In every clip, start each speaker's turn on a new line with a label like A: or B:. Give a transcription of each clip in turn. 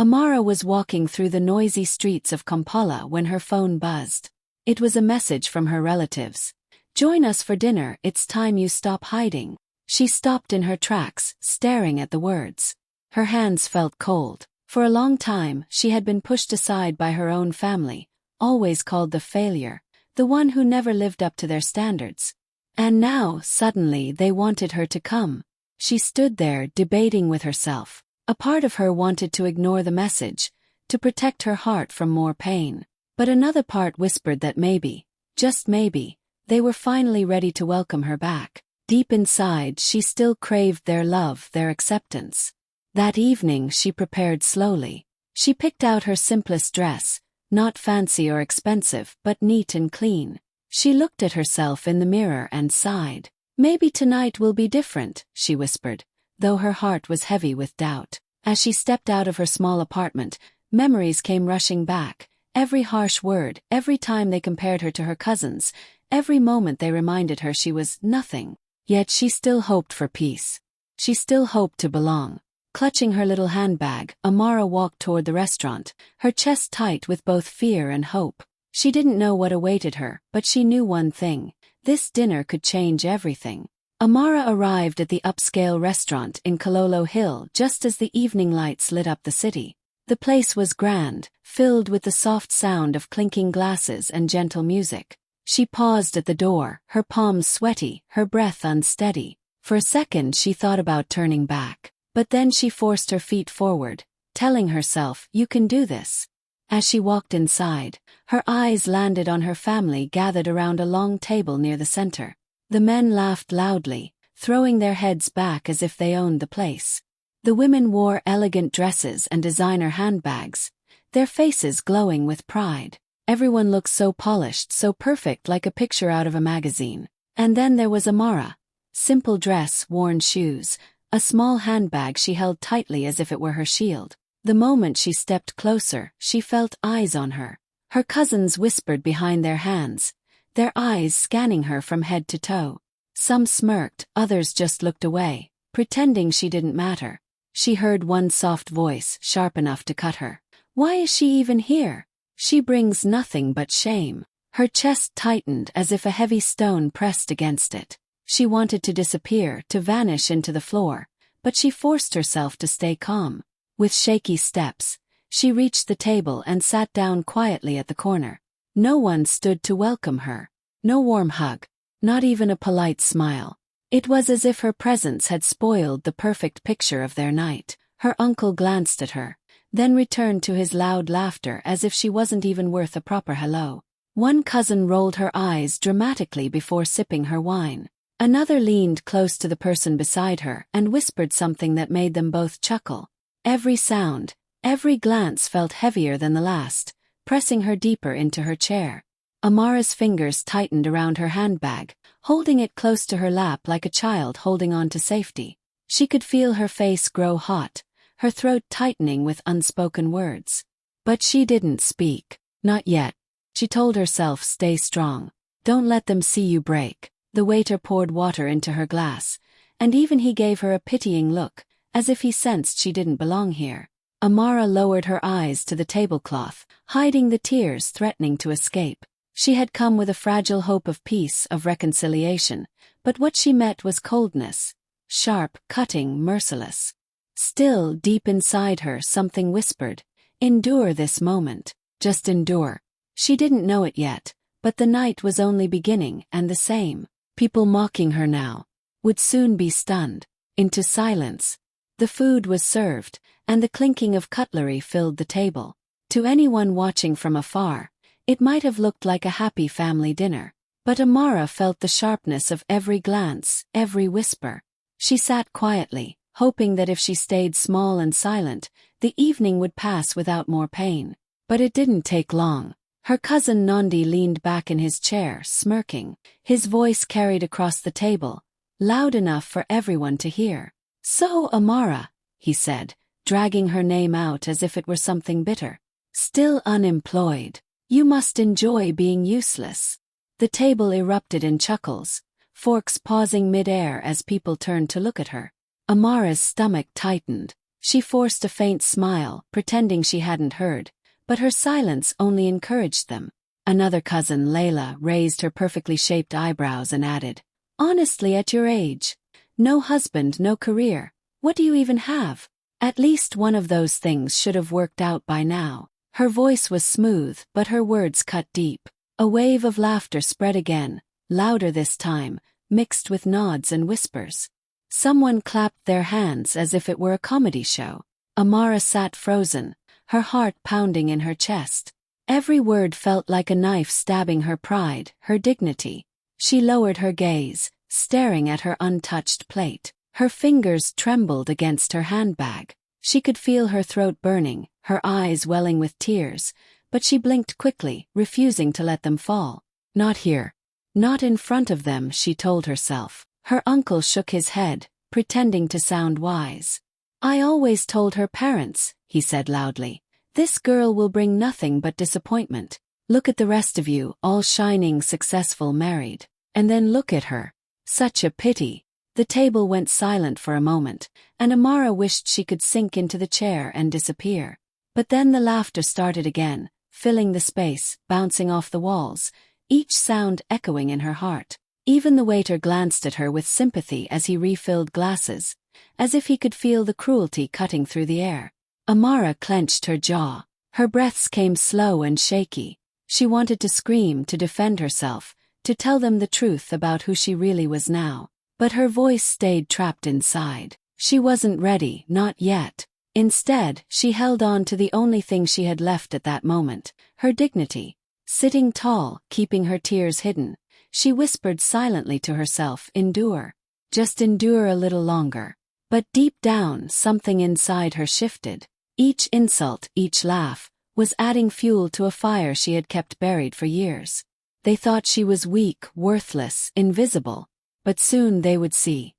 A: Amara was walking through the noisy streets of Kampala when her phone buzzed. It was a message from her relatives. "Join us for dinner, it's time you stop hiding." She stopped in her tracks, staring at the words. Her hands felt cold. For a long time, she had been pushed aside by her own family, always called the failure, the one who never lived up to their standards. And now, suddenly, they wanted her to come. She stood there, debating with herself. A part of her wanted to ignore the message, to protect her heart from more pain. But another part whispered that maybe, just maybe, they were finally ready to welcome her back. Deep inside, she still craved their love, their acceptance. That evening, she prepared slowly. She picked out her simplest dress, not fancy or expensive, but neat and clean. She looked at herself in the mirror and sighed. "Maybe tonight will be different," she whispered, though her heart was heavy with doubt. As she stepped out of her small apartment, memories came rushing back. Every harsh word, every time they compared her to her cousins, every moment they reminded her she was nothing. Yet she still hoped for peace. She still hoped to belong. Clutching her little handbag, Amara walked toward the restaurant, her chest tight with both fear and hope. She didn't know what awaited her, but she knew one thing: this dinner could change everything. Amara arrived at the upscale restaurant in Kololo Hill just as the evening lights lit up the city. The place was grand, filled with the soft sound of clinking glasses and gentle music. She paused at the door, her palms sweaty, her breath unsteady. For a second she thought about turning back. But then she forced her feet forward, telling herself, "You can do this." As she walked inside, her eyes landed on her family gathered around a long table near the center. The men laughed loudly, throwing their heads back as if they owned the place. The women wore elegant dresses and designer handbags, their faces glowing with pride. Everyone looked so polished, so perfect, like a picture out of a magazine. And then there was Amara. Simple dress, worn shoes, a small handbag she held tightly as if it were her shield. The moment she stepped closer, she felt eyes on her. Her cousins whispered behind their hands, their eyes scanning her from head to toe. Some smirked, others just looked away, pretending she didn't matter. She heard one soft voice, sharp enough to cut her. "Why is she even here? She brings nothing but shame." Her chest tightened as if a heavy stone pressed against it. She wanted to disappear, to vanish into the floor, but she forced herself to stay calm. With shaky steps, she reached the table and sat down quietly at the corner. No one stood to welcome her. No warm hug. Not even a polite smile. It was as if her presence had spoiled the perfect picture of their night. Her uncle glanced at her, then returned to his loud laughter as if she wasn't even worth a proper hello. One cousin rolled her eyes dramatically before sipping her wine. Another leaned close to the person beside her and whispered something that made them both chuckle. Every sound, every glance felt heavier than the last, pressing her deeper into her chair. Amara's fingers tightened around her handbag, holding it close to her lap like a child holding on to safety. She could feel her face grow hot, her throat tightening with unspoken words. But she didn't speak. Not yet. She told herself, "Stay strong. Don't let them see you break." The waiter poured water into her glass, and even he gave her a pitying look, as if he sensed she didn't belong here. Amara lowered her eyes to the tablecloth, hiding the tears threatening to escape. She had come with a fragile hope of peace, of reconciliation, but what she met was coldness. Sharp, cutting, merciless. Still, deep inside her, something whispered, "Endure this moment. Just endure." She didn't know it yet, but the night was only beginning, and the same. People mocking her now would soon be stunned into silence. The food was served, and the clinking of cutlery filled the table. To anyone watching from afar, it might have looked like a happy family dinner. But Amara felt the sharpness of every glance, every whisper. She sat quietly, hoping that if she stayed small and silent, the evening would pass without more pain. But it didn't take long. Her cousin Nandi leaned back in his chair, smirking. His voice carried across the table, loud enough for everyone to hear. "So, Amara," he said, dragging her name out as if it were something bitter. "Still unemployed. You must enjoy being useless." The table erupted in chuckles, forks pausing mid-air as people turned to look at her. Amara's stomach tightened. She forced a faint smile, pretending she hadn't heard, but her silence only encouraged them. Another cousin, Layla, raised her perfectly shaped eyebrows and added, "Honestly, at your age. No husband, no career. What do you even have? At least one of those things should have worked out by now." Her voice was smooth, but her words cut deep. A wave of laughter spread again, louder this time, mixed with nods and whispers. Someone clapped their hands as if it were a comedy show. Amara sat frozen, her heart pounding in her chest. Every word felt like a knife stabbing her pride, her dignity. She lowered her gaze, staring at her untouched plate. Her fingers trembled against her handbag. She could feel her throat burning, her eyes welling with tears, but she blinked quickly, refusing to let them fall. Not here. Not in front of them, she told herself. Her uncle shook his head, pretending to sound wise. "I always told her parents," he said loudly. "This girl will bring nothing but disappointment. Look at the rest of you, all shining, successful, married. And then look at her. Such a pity." The table went silent for a moment, and Amara wished she could sink into the chair and disappear. But then the laughter started again, filling the space, bouncing off the walls, each sound echoing in her heart. Even the waiter glanced at her with sympathy as he refilled glasses, as if he could feel the cruelty cutting through the air. Amara clenched her jaw. Her breaths came slow and shaky. She wanted to scream, to defend herself, to tell them the truth about who she really was now. But her voice stayed trapped inside. She wasn't ready, not yet. Instead, she held on to the only thing she had left at that moment, her dignity. Sitting tall, keeping her tears hidden, she whispered silently to herself, "Endure. Just endure a little longer." But deep down, something inside her shifted. Each insult, each laugh, was adding fuel to a fire she had kept buried for years. They thought she was weak, worthless, invisible. But soon they would see.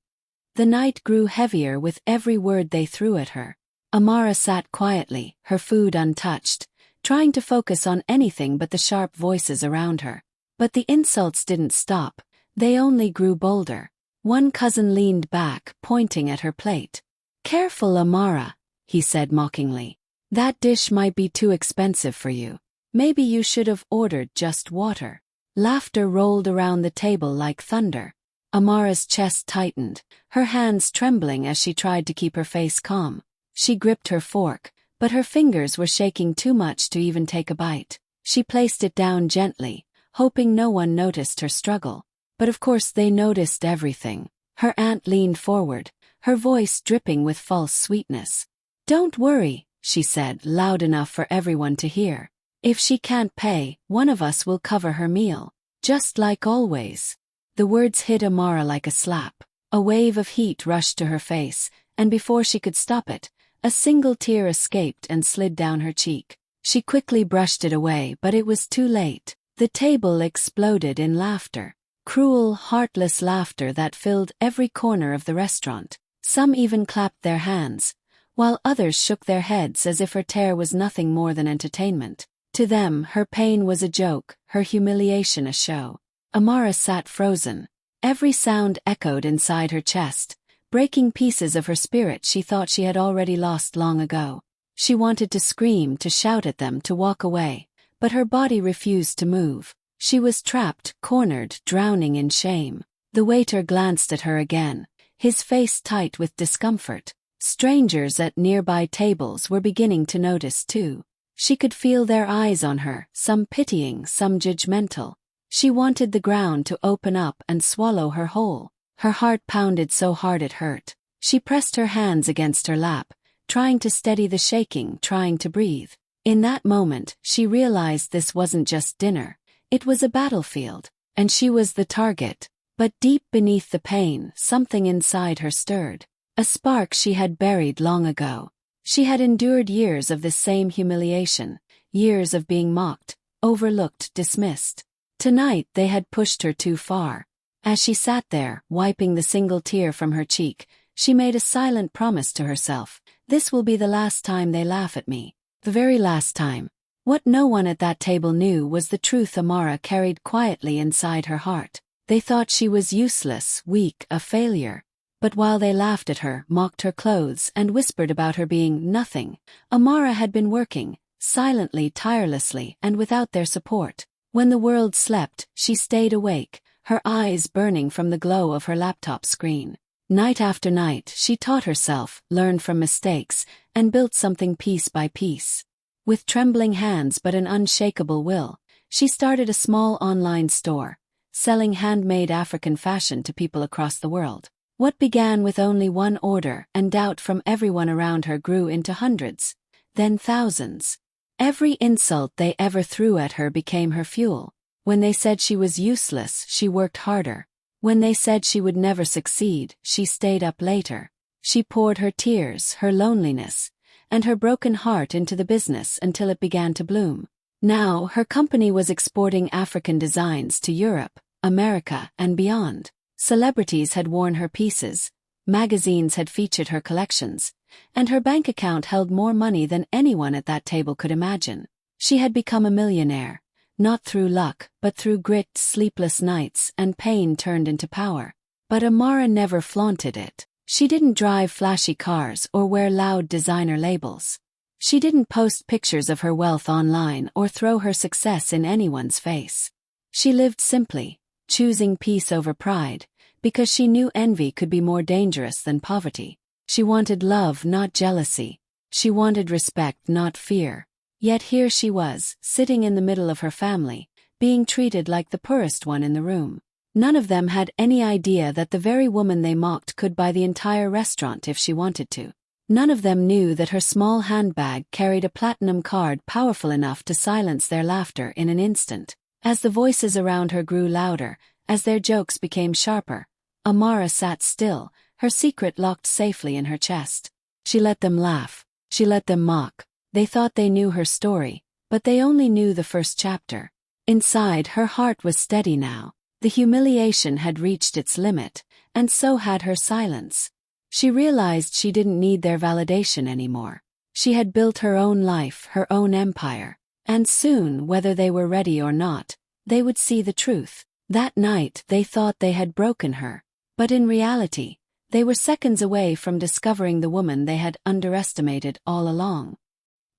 A: The night grew heavier with every word they threw at her. Amara sat quietly, her food untouched, trying to focus on anything but the sharp voices around her. But the insults didn't stop, they only grew bolder. One cousin leaned back, pointing at her plate. "Careful, Amara," he said mockingly. "That dish might be too expensive for you. Maybe you should have ordered just water." Laughter rolled around the table like thunder. Amara's chest tightened, her hands trembling as she tried to keep her face calm. She gripped her fork, but her fingers were shaking too much to even take a bite. She placed it down gently, hoping no one noticed her struggle. But of course they noticed everything. Her aunt leaned forward, her voice dripping with false sweetness. "Don't worry," she said, loud enough for everyone to hear. "If she can't pay, one of us will cover her meal. Just like always." The words hit Amara like a slap. A wave of heat rushed to her face, and before she could stop it, a single tear escaped and slid down her cheek. She quickly brushed it away, but it was too late. The table exploded in laughter. Cruel, heartless laughter that filled every corner of the restaurant. Some even clapped their hands, while others shook their heads as if her tear was nothing more than entertainment. To them, her pain was a joke, her humiliation a show. Amara sat frozen. Every sound echoed inside her chest, breaking pieces of her spirit she thought she had already lost long ago. She wanted to scream, to shout at them, to walk away, but her body refused to move. She was trapped, cornered, drowning in shame. The waiter glanced at her again, his face tight with discomfort. Strangers at nearby tables were beginning to notice too. She could feel their eyes on her, some pitying, some judgmental. She wanted the ground to open up and swallow her whole. Her heart pounded so hard it hurt. She pressed her hands against her lap, trying to steady the shaking, trying to breathe. In that moment, she realized this wasn't just dinner. It was a battlefield, and she was the target. But deep beneath the pain, something inside her stirred. A spark she had buried long ago. She had endured years of this same humiliation, years of being mocked, overlooked, dismissed. Tonight they had pushed her too far. As she sat there, wiping the single tear from her cheek, she made a silent promise to herself. This will be the last time they laugh at me. The very last time. What no one at that table knew was the truth Amara carried quietly inside her heart. They thought she was useless, weak, a failure. But while they laughed at her, mocked her clothes, and whispered about her being nothing, Amara had been working, silently, tirelessly, and without their support. When the world slept, she stayed awake, her eyes burning from the glow of her laptop screen. Night after night, she taught herself, learned from mistakes, and built something piece by piece. With trembling hands but an unshakable will, she started a small online store, selling handmade African fashion to people across the world. What began with only one order and doubt from everyone around her grew into hundreds, then thousands. Every insult they ever threw at her became her fuel. When they said she was useless, she worked harder. When they said she would never succeed, she stayed up later. She poured her tears, her loneliness, and her broken heart into the business until it began to bloom. Now, her company was exporting African designs to Europe, America, and beyond. Celebrities had worn her pieces, magazines had featured her collections, and her bank account held more money than anyone at that table could imagine. She had become a millionaire, not through luck, but through grit, sleepless nights, and pain turned into power. But Amara never flaunted it. She didn't drive flashy cars or wear loud designer labels. She didn't post pictures of her wealth online or throw her success in anyone's face. She lived simply, choosing peace over pride, because she knew envy could be more dangerous than poverty. She wanted love, not jealousy. She wanted respect, not fear. Yet here she was, sitting in the middle of her family, being treated like the poorest one in the room. None of them had any idea that the very woman they mocked could buy the entire restaurant if she wanted to. None of them knew that her small handbag carried a platinum card powerful enough to silence their laughter in an instant. As the voices around her grew louder, as their jokes became sharper, Amara sat still, her secret locked safely in her chest. She let them laugh. She let them mock. They thought they knew her story, but they only knew the first chapter. Inside, her heart was steady now. The humiliation had reached its limit, and so had her silence. She realized she didn't need their validation anymore. She had built her own life, her own empire, and soon, whether they were ready or not, they would see the truth. That night, they thought they had broken her, but in reality, they were seconds away from discovering the woman they had underestimated all along.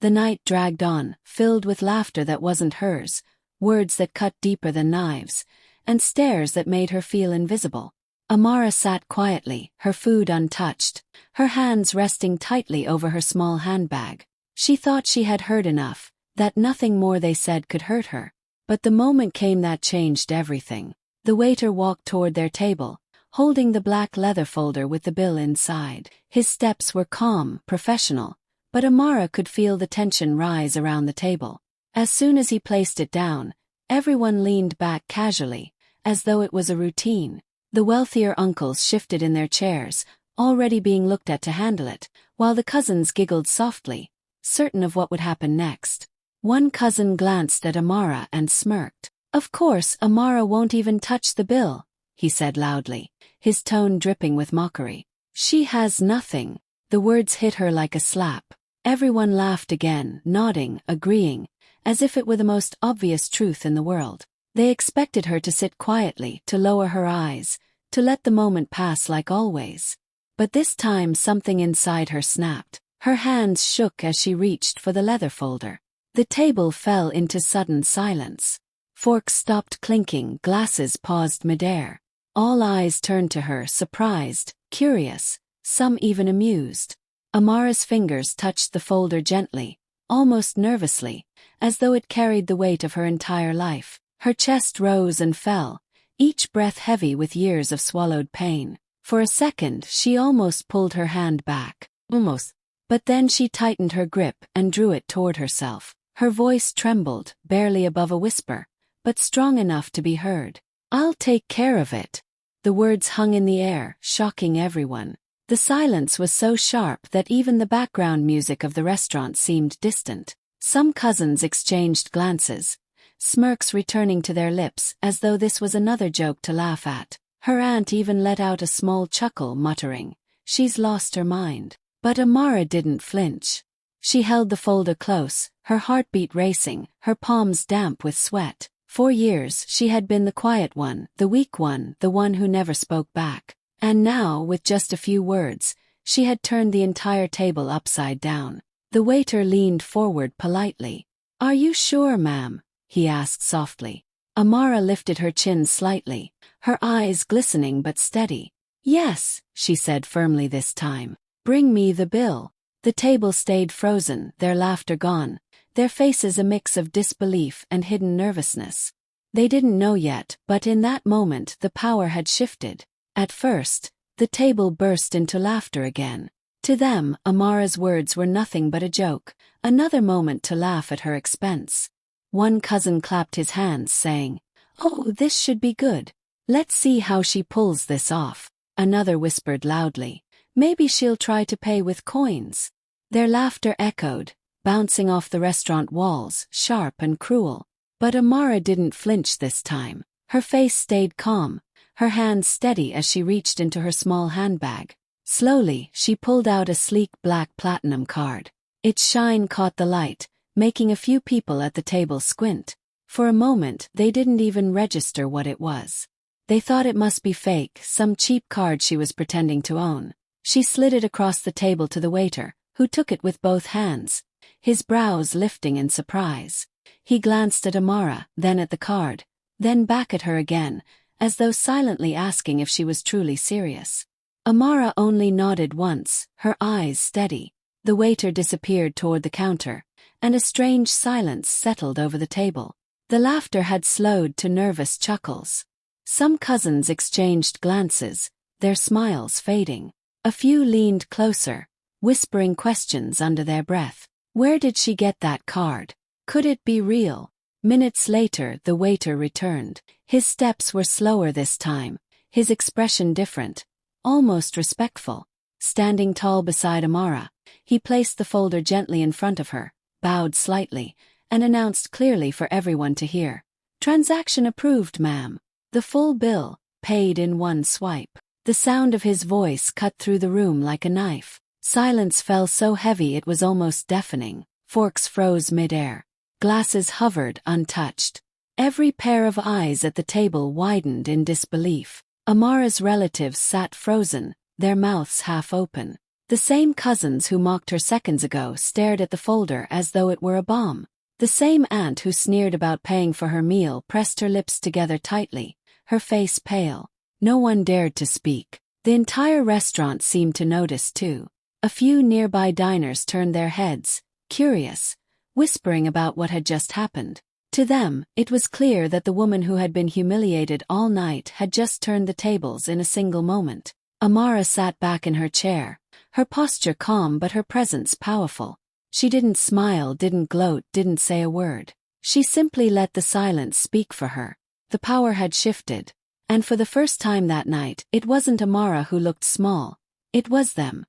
A: The night dragged on, filled with laughter that wasn't hers, words that cut deeper than knives, and stares that made her feel invisible. Amara sat quietly, her food untouched, her hands resting tightly over her small handbag. She thought she had heard enough, that nothing more they said could hurt her. But the moment came that changed everything. The waiter walked toward their table, holding the black leather folder with the bill inside. His steps were calm, professional, but Amara could feel the tension rise around the table. As soon as he placed it down, everyone leaned back casually, as though it was a routine. The wealthier uncles shifted in their chairs, already being looked at to handle it, while the cousins giggled softly, certain of what would happen next. One cousin glanced at Amara and smirked. "Of course, Amara won't even touch the bill," he said loudly, his tone dripping with mockery. "She has nothing." The words hit her like a slap. Everyone laughed again, nodding, agreeing, as if it were the most obvious truth in the world. They expected her to sit quietly, to lower her eyes, to let the moment pass like always. But this time something inside her snapped. Her hands shook as she reached for the leather folder. The table fell into sudden silence. Forks stopped clinking, glasses paused midair. All eyes turned to her, surprised, curious, some even amused. Amara's fingers touched the folder gently, almost nervously, as though it carried the weight of her entire life. Her chest rose and fell, each breath heavy with years of swallowed pain. For a second, she almost pulled her hand back. Almost. But then she tightened her grip and drew it toward herself. Her voice trembled, barely above a whisper, but strong enough to be heard. "I'll take care of it." The words hung in the air, shocking everyone. The silence was so sharp that even the background music of the restaurant seemed distant. Some cousins exchanged glances, smirks returning to their lips as though this was another joke to laugh at. Her aunt even let out a small chuckle, muttering, "She's lost her mind." But Amara didn't flinch. She held the folder close, her heartbeat racing, her palms damp with sweat. For years she had been the quiet one, the weak one, the one who never spoke back. And now, with just a few words, she had turned the entire table upside down. The waiter leaned forward politely. "Are you sure, ma'am?" he asked softly. Amara lifted her chin slightly, her eyes glistening but steady. "Yes," she said firmly this time. "Bring me the bill." The table stayed frozen, their laughter gone, their faces a mix of disbelief and hidden nervousness. They didn't know yet, but in that moment the power had shifted. At first, the table burst into laughter again. To them, Amara's words were nothing but a joke, another moment to laugh at her expense. One cousin clapped his hands, saying, "Oh, this should be good. Let's see how she pulls this off." Another whispered loudly, "Maybe she'll try to pay with coins." Their laughter echoed, bouncing off the restaurant walls, sharp and cruel. But Amara didn't flinch this time. Her face stayed calm, her hands steady as she reached into her small handbag. Slowly, she pulled out a sleek black platinum card. Its shine caught the light, making a few people at the table squint. For a moment, they didn't even register what it was. They thought it must be fake, some cheap card she was pretending to own. She slid it across the table to the waiter, who took it with both hands, his brows lifting in surprise. He glanced at Amara, then at the card, then back at her again, as though silently asking if she was truly serious. Amara only nodded once, her eyes steady. The waiter disappeared toward the counter, and a strange silence settled over the table. The laughter had slowed to nervous chuckles. Some cousins exchanged glances, their smiles fading. A few leaned closer, whispering questions under their breath. Where did she get that card? Could it be real? Minutes later, the waiter returned. His steps were slower this time, his expression different, almost respectful. Standing tall beside Amara, he placed the folder gently in front of her, bowed slightly, and announced clearly for everyone to hear. "Transaction approved, ma'am. The full bill, paid in one swipe." The sound of his voice cut through the room like a knife. Silence fell so heavy it was almost deafening. Forks froze mid-air. Glasses hovered untouched. Every pair of eyes at the table widened in disbelief. Amara's relatives sat frozen, their mouths half open. The same cousins who mocked her seconds ago stared at the folder as though it were a bomb. The same aunt who sneered about paying for her meal pressed her lips together tightly, her face pale. No one dared to speak. The entire restaurant seemed to notice too. A few nearby diners turned their heads, curious, whispering about what had just happened. To them, it was clear that the woman who had been humiliated all night had just turned the tables in a single moment. Amara sat back in her chair, her posture calm but her presence powerful. She didn't smile, didn't gloat, didn't say a word. She simply let the silence speak for her. The power had shifted, and for the first time that night, it wasn't Amara who looked small, it was them.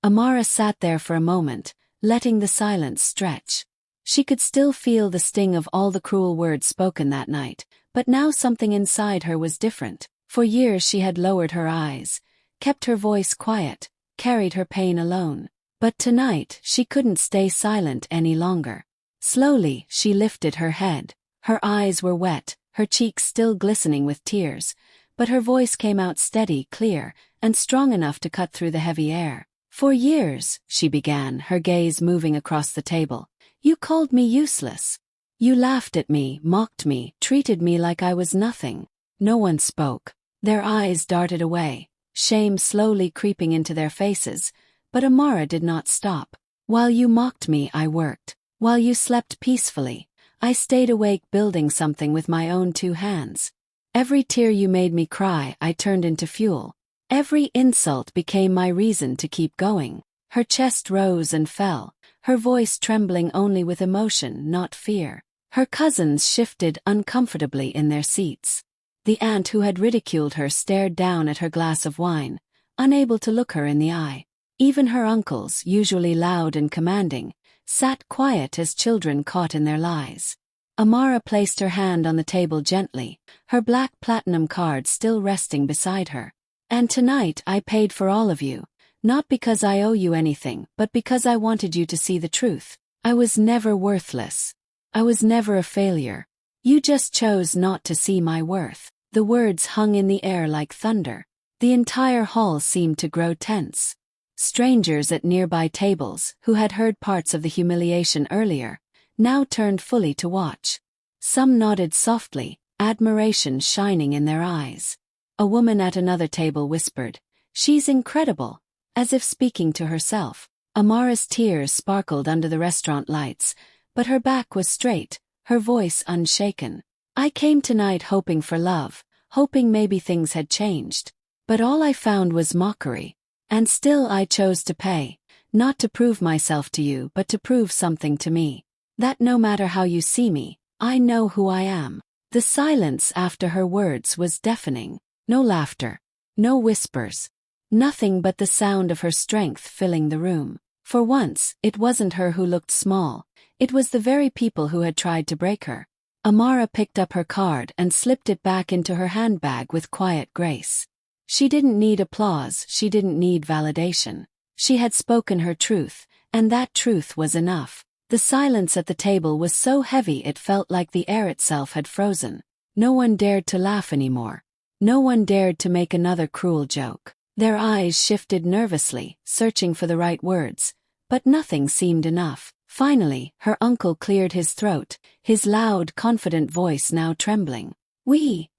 A: Amara sat there for a moment, letting the silence stretch. She could still feel the sting of all the cruel words spoken that night, but now something inside her was different. For years she had lowered her eyes, kept her voice quiet, carried her pain alone. But tonight she couldn't stay silent any longer. Slowly she lifted her head. Her eyes were wet, her cheeks still glistening with tears, but her voice came out steady, clear, and strong enough to cut through the heavy air. "For years," she began, her gaze moving across the table, "you called me useless. You laughed at me, mocked me, treated me like I was nothing." No one spoke. Their eyes darted away, shame slowly creeping into their faces, but Amara did not stop. "While you mocked me, I worked. While you slept peacefully, I stayed awake building something with my own two hands. Every tear you made me cry, I turned into fuel. Every insult became my reason to keep going." Her chest rose and fell, her voice trembling only with emotion, not fear. Her cousins shifted uncomfortably in their seats. The aunt who had ridiculed her stared down at her glass of wine, unable to look her in the eye. Even her uncles, usually loud and commanding, sat quiet as children caught in their lies. Amara placed her hand on the table gently, her black platinum card still resting beside her. "And tonight I paid for all of you, not because I owe you anything, but because I wanted you to see the truth. I was never worthless. I was never a failure. You just chose not to see my worth." The words hung in the air like thunder. The entire hall seemed to grow tense. Strangers at nearby tables, who had heard parts of the humiliation earlier, now turned fully to watch. Some nodded softly, admiration shining in their eyes. A woman at another table whispered, "She's incredible," as if speaking to herself. Amara's tears sparkled under the restaurant lights, but her back was straight, her voice unshaken. "I came tonight hoping for love, hoping maybe things had changed. But all I found was mockery. And still I chose to pay, not to prove myself to you but to prove something to me. That no matter how you see me, I know who I am." The silence after her words was deafening. No laughter, no whispers. Nothing but the sound of her strength filling the room. For once, it wasn't her who looked small, it was the very people who had tried to break her. Amara picked up her card and slipped it back into her handbag with quiet grace. She didn't need applause, she didn't need validation. She had spoken her truth, and that truth was enough. The silence at the table was so heavy it felt like the air itself had frozen. No one dared to laugh anymore. No one dared to make another cruel joke. Their eyes shifted nervously, searching for the right words, but nothing seemed enough. Finally, her uncle cleared his throat, his loud, confident voice now trembling. We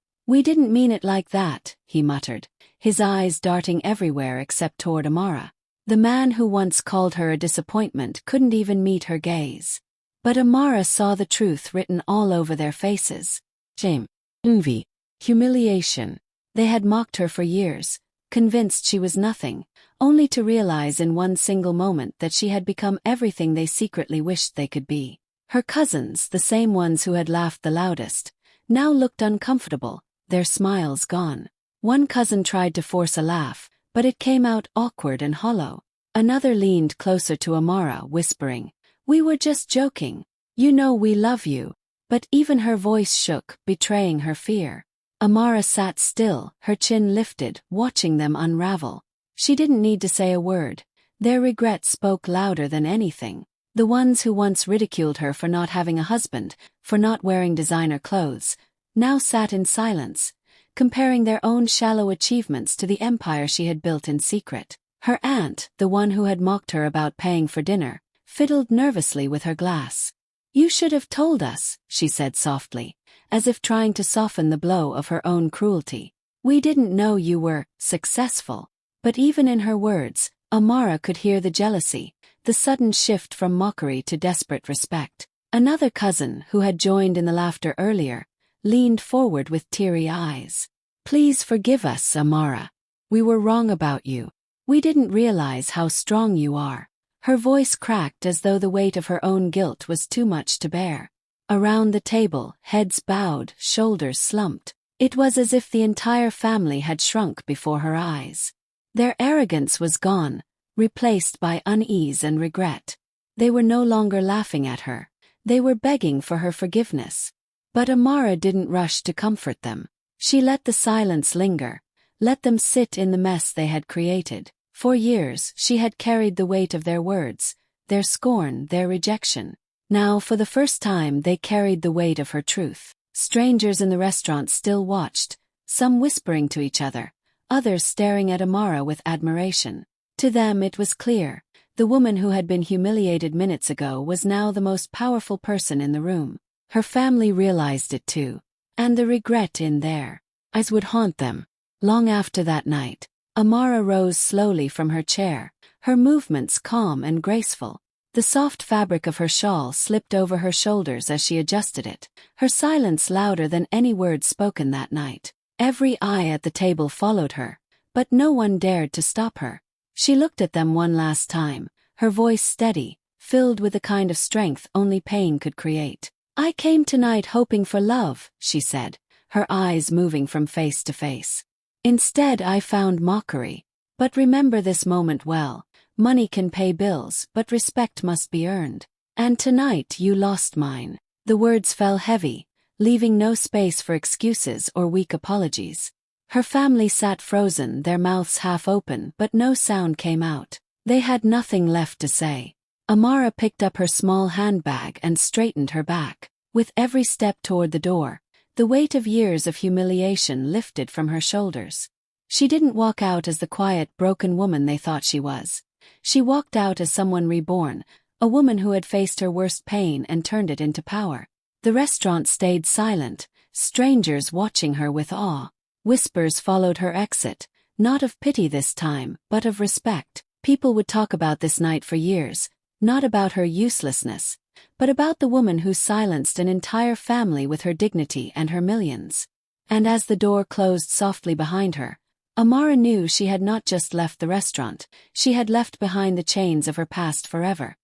A: didn't mean it like that," he muttered, his eyes darting everywhere except toward Amara. The man who once called her a disappointment couldn't even meet her gaze. But Amara saw the truth written all over their faces. Shame. Envy. Humiliation. They had mocked her for years, convinced she was nothing, only to realize in one single moment that she had become everything they secretly wished they could be. Her cousins, the same ones who had laughed the loudest, now looked uncomfortable, their smiles gone. One cousin tried to force a laugh, but it came out awkward and hollow. Another leaned closer to Amara, whispering, "We were just joking. You know we love you." But even her voice shook, betraying her fear. Amara sat still, her chin lifted, watching them unravel. She didn't need to say a word. Their regret spoke louder than anything. The ones who once ridiculed her for not having a husband, for not wearing designer clothes, now sat in silence, comparing their own shallow achievements to the empire she had built in secret. Her aunt, the one who had mocked her about paying for dinner, fiddled nervously with her glass. "You should have told us," she said softly, as if trying to soften the blow of her own cruelty. "We didn't know you were successful." But even in her words, Amara could hear the jealousy, the sudden shift from mockery to desperate respect. Another cousin, who had joined in the laughter earlier, leaned forward with teary eyes. "Please forgive us, Amara. We were wrong about you. We didn't realize how strong you are." Her voice cracked as though the weight of her own guilt was too much to bear. Around the table, heads bowed, shoulders slumped. It was as if the entire family had shrunk before her eyes. Their arrogance was gone, replaced by unease and regret. They were no longer laughing at her. They were begging for her forgiveness. But Amara didn't rush to comfort them. She let the silence linger, let them sit in the mess they had created. For years, she had carried the weight of their words, their scorn, their rejection. Now, for the first time, they carried the weight of her truth. Strangers in the restaurant still watched, some whispering to each other, others staring at Amara with admiration. To them it was clear, the woman who had been humiliated minutes ago was now the most powerful person in the room. Her family realized it too, and the regret in their eyes would haunt them. Long after that night, Amara rose slowly from her chair, her movements calm and graceful. The soft fabric of her shawl slipped over her shoulders as she adjusted it, her silence louder than any words spoken that night. Every eye at the table followed her, but no one dared to stop her. She looked at them one last time, her voice steady, filled with the kind of strength only pain could create. "I came tonight hoping for love," she said, her eyes moving from face to face. "Instead I found mockery. But remember this moment well. Money can pay bills, but respect must be earned. And tonight you lost mine." The words fell heavy, leaving no space for excuses or weak apologies. Her family sat frozen, their mouths half open, but no sound came out. They had nothing left to say. Amara picked up her small handbag and straightened her back. With every step toward the door, the weight of years of humiliation lifted from her shoulders. She didn't walk out as the quiet, broken woman they thought she was. She walked out as someone reborn, a woman who had faced her worst pain and turned it into power. The restaurant stayed silent, strangers watching her with awe. Whispers followed her exit, not of pity this time, but of respect. People would talk about this night for years, not about her uselessness, but about the woman who silenced an entire family with her dignity and her millions. And as the door closed softly behind her, Amara knew she had not just left the restaurant, she had left behind the chains of her past forever.